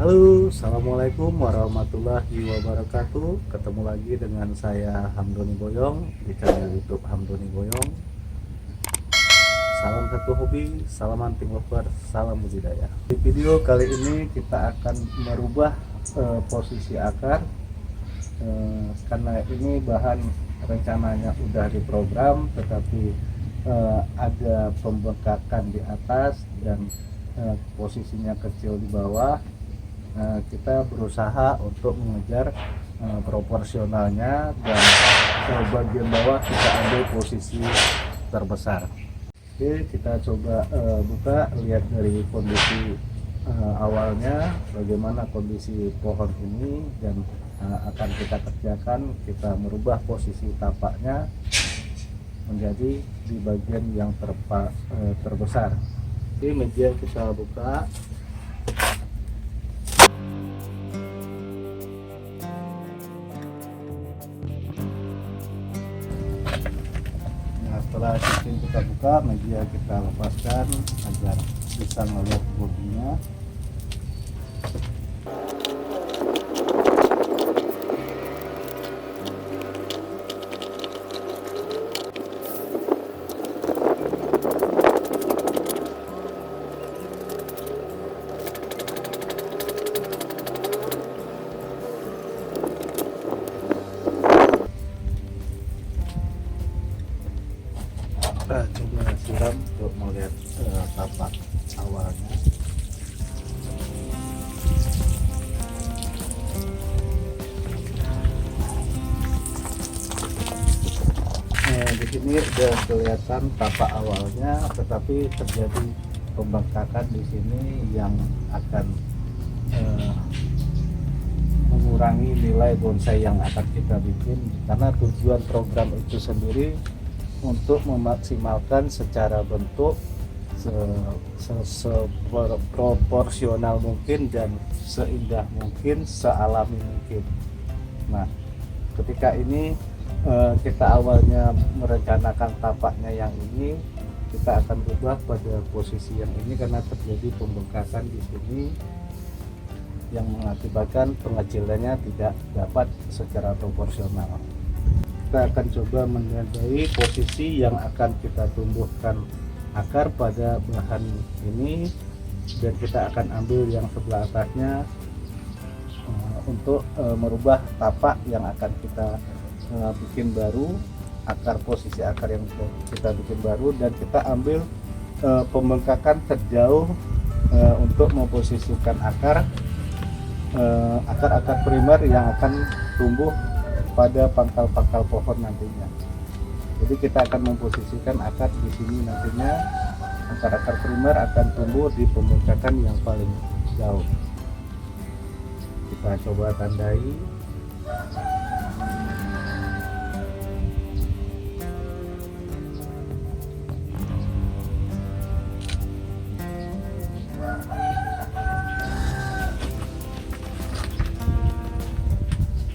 Halo, assalamualaikum warahmatullahi wabarakatuh. Ketemu lagi dengan saya Hamdoni Boyong di channel YouTube Hamdoni Boyong. Salam satu hobi, salam hunting lover, salam budidaya. Di video kali ini kita akan merubah posisi akar karena ini bahan rencananya udah diprogram, tetapi ada pembengkakan di atas dan posisinya kecil di bawah. Kita berusaha untuk mengejar proporsionalnya dan bagian bawah kita ambil posisi terbesar. Oke, kita coba buka, lihat dari kondisi awalnya bagaimana kondisi pohon ini, dan akan kita kerjakan, kita merubah posisi tapaknya menjadi di bagian yang terbesar. Oke, media kita buka. Setelah kita buka, media kita lepaskan agar bisa melihat bodinya. Kita coba siram untuk melihat tapak awalnya. Di sini sudah kelihatan tapak awalnya, tetapi terjadi pembengkakan di sini yang akan mengurangi nilai bonsai yang akan kita bikin, karena tujuan program itu sendiri untuk memaksimalkan secara bentuk seproporsional mungkin dan seindah mungkin, sealami mungkin. Nah, ketika ini kita awalnya merencanakan tapaknya yang ini, kita akan berubah pada posisi yang ini karena terjadi pembengkakan di sini yang mengakibatkan pengecilannya tidak dapat secara proporsional. Kita akan coba menandai posisi yang akan kita tumbuhkan akar pada bahan ini, dan kita akan ambil yang sebelah atasnya untuk merubah tapak yang akan kita bikin baru, posisi akar yang kita bikin baru, dan kita ambil pembengkakan terjauh untuk memposisikan akar primer yang akan tumbuh pada pangkal-pangkal pohon nantinya. Jadi kita akan memposisikan akar di sini nantinya. Akar primer akan tumbuh di pembengkakan yang paling jauh. Kita coba tandai.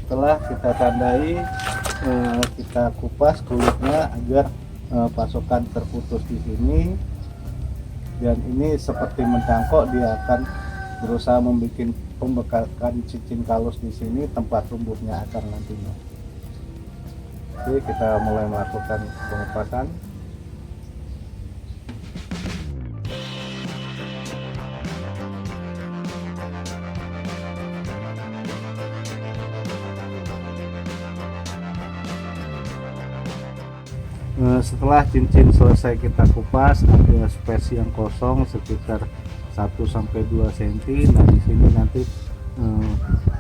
Setelah kita tandai, kita kupas kulitnya agar pasokan terputus di sini, dan ini seperti mencangkok, dia akan berusaha membuat pembengkakan cincin kalus di sini tempat tumbuhnya akar nantinya. Oke, kita mulai melakukan pengepasan. Setelah cincin selesai kita kupas, ada space yang kosong sekitar 1-2 cm. Nah, di sini nanti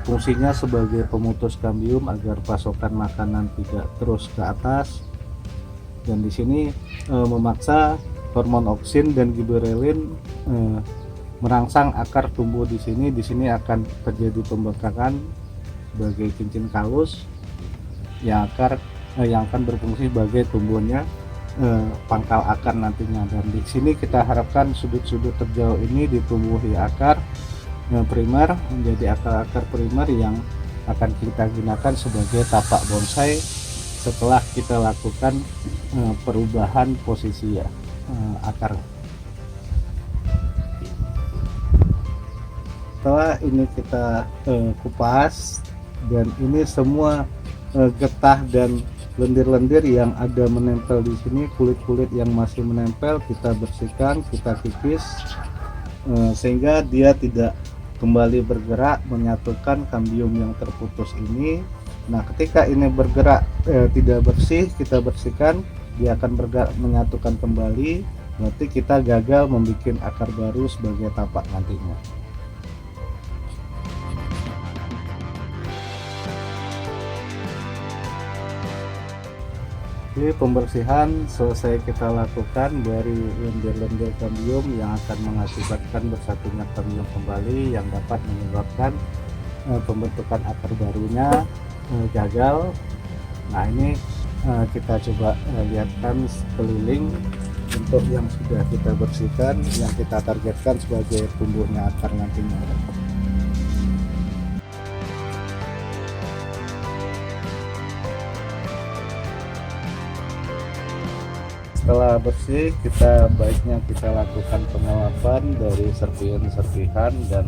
fungsinya sebagai pemutus kambium agar pasokan makanan tidak terus ke atas, dan di sini memaksa hormon oksin dan giberelin merangsang akar tumbuh di sini. Di sini akan terjadi pembengkakan sebagai cincin kalus yang akan berfungsi sebagai tumbuhnya pangkal akar nantinya. Dan di sini kita harapkan sudut-sudut terjauh ini ditumbuhi akar primer, menjadi akar primer yang akan kita gunakan sebagai tapak bonsai setelah kita lakukan perubahan posisi akar. setelah ini kita kupas, dan ini semua getah dan lendir-lendir yang ada menempel di sini, kulit-kulit yang masih menempel kita bersihkan, kita kikis sehingga dia tidak kembali bergerak menyatukan kambium yang terputus ini. Nah, ketika ini bergerak tidak bersih, kita bersihkan, dia akan bergerak menyatukan kembali, berarti kita gagal membuat akar baru sebagai tapak nantinya. Jadi pembersihan selesai kita lakukan dari lendir-lendir kambium yang akan mengakibatkan bersatunya kambium kembali yang dapat menyebabkan pembentukan akar barunya gagal. Nah, ini kita coba lihatkan sekeliling untuk yang sudah kita bersihkan, yang kita targetkan sebagai tumbuhnya akar nantinya. Setelah bersih, kita baiknya kita lakukan pengawapan dari serpihan-serpihan dan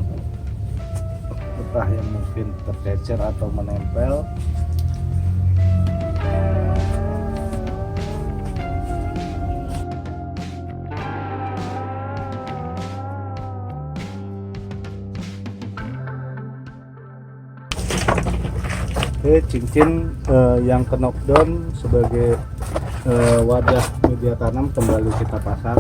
getah yang mungkin tercecer atau menempel. Oke, cincin yang ke knockdown sebagai wadah media tanam kembali kita pasang.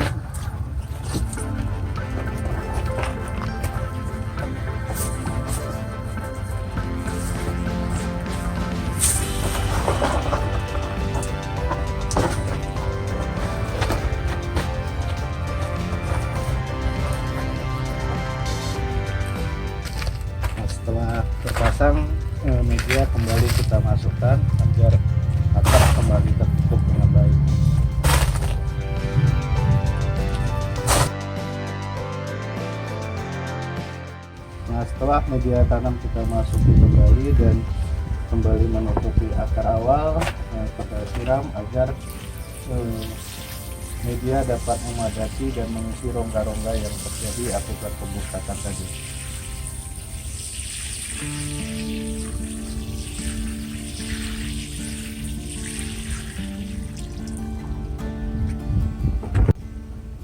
Nah, setelah terpasang media kembali kita masukkan agar akar kembali tertutup dengan baik. Nah, setelah media tanam kita masuki kembali dan kembali menutupi akar awal, kita siram agar media dapat memadati dan mengisi rongga-rongga yang terjadi akibat pembukatan tadi.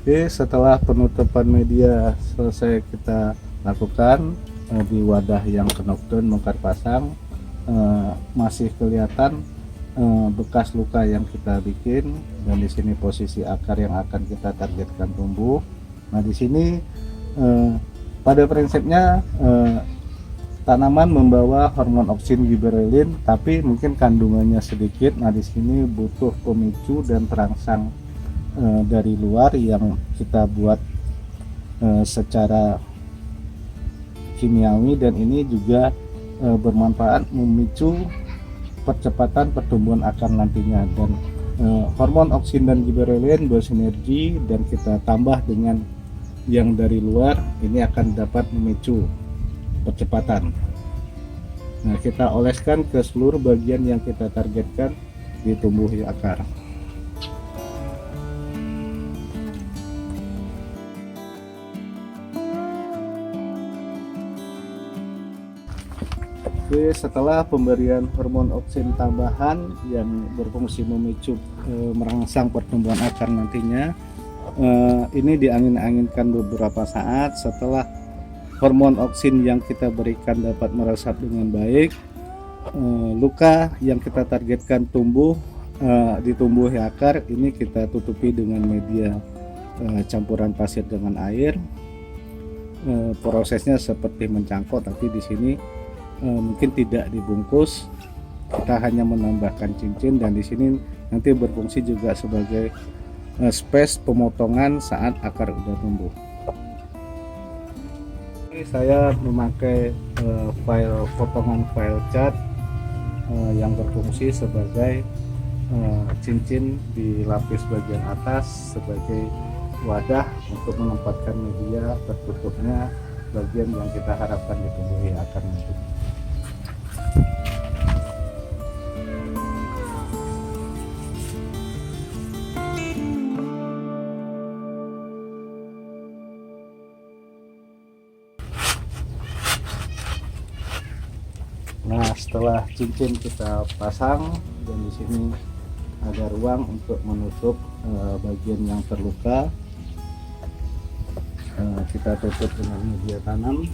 Oke, setelah penutupan media selesai kita lakukan di wadah yang ke knockdown bongkar pasang, masih kelihatan bekas luka yang kita bikin, dan di sini posisi akar yang akan kita targetkan tumbuh. Nah, di sini pada prinsipnya tanaman membawa hormon oksin giberelin, tapi mungkin kandungannya sedikit. Nah, di sini butuh pemicu dan terangsang dari luar yang kita buat secara kimiawi, dan ini juga bermanfaat memicu percepatan pertumbuhan akar nantinya. Dan hormon oksin dan giberelin bersinergi dan kita tambah dengan yang dari luar, ini akan dapat memicu percepatan. Nah, kita oleskan ke seluruh bagian yang kita targetkan di tumbuhi akar. Oke, setelah pemberian hormon oksin tambahan yang berfungsi memicu merangsang pertumbuhan akar nantinya, ini diangin-anginkan beberapa saat. Setelah hormon oksin yang kita berikan dapat meresap dengan baik, luka yang kita targetkan tumbuh di tumbuh akar ini kita tutupi dengan media campuran pasir dengan air. Prosesnya seperti mencangkok, tapi di sini mungkin tidak dibungkus, kita hanya menambahkan cincin, dan di sini nanti berfungsi juga sebagai space pemotongan saat akar udah tumbuh. Ini saya memakai potongan file cat yang berfungsi sebagai cincin di lapis bagian atas sebagai wadah untuk menempatkan media tertutupnya bagian yang kita harapkan ditumbuhi akar nanti. Nah, setelah cincin kita pasang, dan di sini ada ruang untuk menutup bagian yang terluka. Kita tutup dengan media tanam.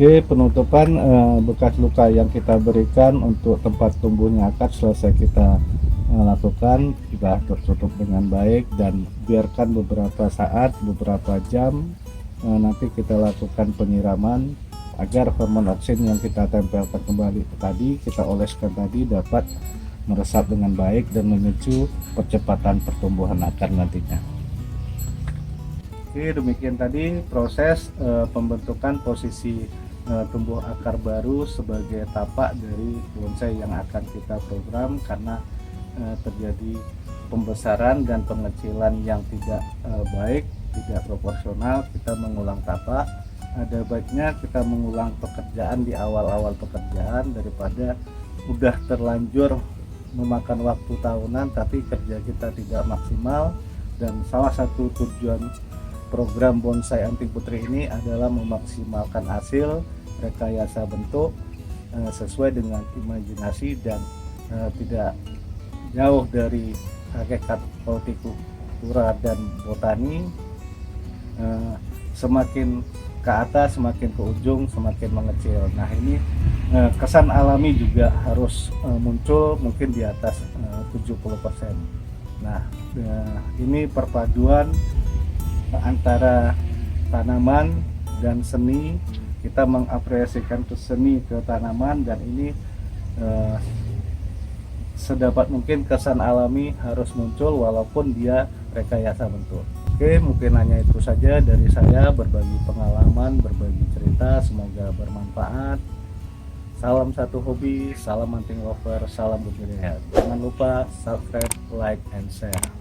Oke, penutupan bekas luka yang kita berikan untuk tempat tumbuhnya akar selesai kita lakukan, sudah tertutup dengan baik, dan biarkan beberapa saat, beberapa jam, nanti kita lakukan penyiraman agar hormon oksin yang kita tempelkan kembali tadi, kita oleskan tadi, dapat meresap dengan baik dan memicu percepatan pertumbuhan akar nantinya. Oke, demikian tadi proses pembentukan posisi tumbuh akar baru sebagai tapak dari bonsai yang akan kita program, karena terjadi pembesaran dan pengecilan yang tidak baik, tidak proporsional. Kita mengulang tapak. Ada baiknya kita mengulang pekerjaan di awal-awal pekerjaan daripada udah terlanjur memakan waktu tahunan tapi kerja kita tidak maksimal. Dan salah satu tujuan program bonsai anting putri ini adalah memaksimalkan hasil rekayasa bentuk sesuai dengan imajinasi dan tidak jauh dari hakikat hortikultura dan botani. Semakin ke atas, semakin ke ujung, semakin mengecil. Nah, ini kesan alami juga harus muncul mungkin di atas 70%. Nah, ini perpaduan antara tanaman dan seni. Kita mengapresiasikan ke seni, ke tanaman, dan ini sedapat mungkin kesan alami harus muncul walaupun dia rekayasa bentuk. Oke, mungkin hanya itu saja dari saya, berbagi pengalaman, berbagi cerita, semoga bermanfaat. Salam satu hobi, salam anting lover, salam budidaya. Jangan lupa subscribe, like, and share.